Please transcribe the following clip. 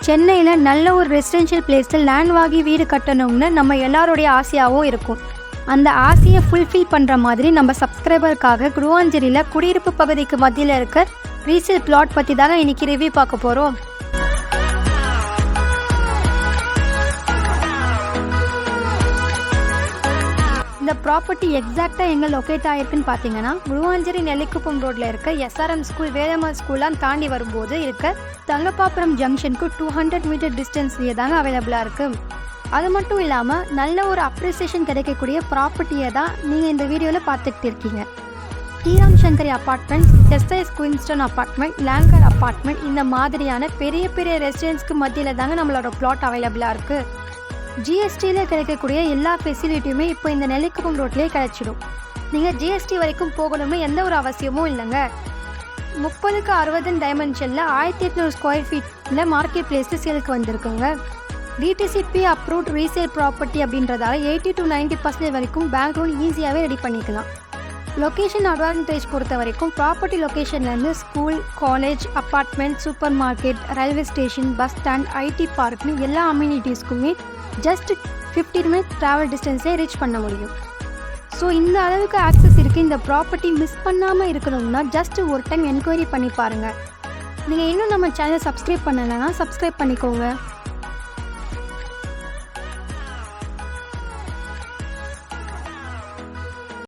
சென்னையில் நல்ல ஒரு ரெசிடென்ஷியல் பிளேஸில் லேண்ட் வாங்கி வீடு கட்டணும்னு நம்ம எல்லாருடைய ஆசையாகவும் இருக்கும். அந்த ஆசையை ஃபுல்ஃபில் பண்ணுற மாதிரி நம்ம சப்ஸ்கிரைபருக்காக குருவாஞ்சேரியில் குடியிருப்பு பகுதிக்கு மத்தியில் இருக்க ரீசேல் பிளாட் பற்றி தாங்க இன்றைக்கி ரிவ்யூ பார்க்க போகிறோம். இந்த ப்ராப்பர்ட்டி எக்ஸாக்டாக எங்கே லொக்கேட் ஆகிருக்குன்னு பார்த்தீங்கன்னா, குருவாஞ்சேரி நெல்லிக்குப்பம் ரோட்டில் இருக்க SRM ஸ்கூல் வேதம்மாள் ஸ்கூலாம் தாண்டி வரும்போது இருக்க தங்கப்பாபுரம் ஜங்ஷனுக்கு 200 மீட்டர் டிஸ்டன்ஸ்லேயே தாங்க அவைலபிளாக இருக்குது. அது மட்டும் இல்லாமல் நல்ல ஒரு அப்ரிசியேஷன் கிடைக்கக்கூடிய ப்ராப்பர்ட்டியை தான் நீங்கள் இந்த வீடியோவில் பார்த்துக்கிட்டு இருக்கீங்க. Sriram Shankari apartment, SIS Queenston apartment, Lancor apartment இந்த மாதிரியான பெரிய பெரிய ரெசிடென்ஸ்க்கு மத்தியில் தாங்க நம்மளோட பிளாட் அவைலபிளாக இருக்குது. ஜிஎஸ்டியில் கிடைக்கக்கூடிய எல்லா ஃபெசிலிட்டியுமே இப்போ இந்த நெல்லிக்குப்பம் ரோட்லேயே கிடைச்சிடும். நீங்கள் ஜிஎஸ்டி வரைக்கும் போகணும்னு எந்த ஒரு அவசியமும் இல்லைங்க. 30க்கு 60 டைமென்ஷனில் 1800 ஸ்கொயர் ஃபீட்டில் மார்க்கெட் பிளேஸில் சேலுக்கு வந்திருக்குங்க. டிடிசிபி அப்ரூவ்ட் ரீசேல் ப்ராப்பர்ட்டி அப்படின்றதால 80 to 90% வரைக்கும் பேங்க் லோன் ஈஸியாகவே ரெடி பண்ணிக்கலாம். லொக்கேஷன் அட்வான்டேஜ் பொறுத்த வரைக்கும் ப்ராப்பர்ட்டி லொக்கேஷன்லேருந்து school, college, apartment, supermarket, railway station, bus stand, IT பார்க்னு எல்லா அம்யூனிட்டிஸ்க்குமே ஜஸ்ட் 15 minutes ட்ராவல் டிஸ்டன்ஸே ரீச் பண்ண முடியும். ஸோ இந்த அளவுக்கு ஆக்சஸ் இருக்குது. இந்த ப்ராப்பர்ட்டி மிஸ் பண்ணாமல் இருக்கணும்னா ஜஸ்ட் ஒரு டைம் என்கொயரி பண்ணி பாருங்கள். நீங்கள் இன்னும் நம்ம சேனலை சப்ஸ்கிரைப் பண்ணலைன்னா சப்ஸ்கிரைப் பண்ணிக்கோங்க.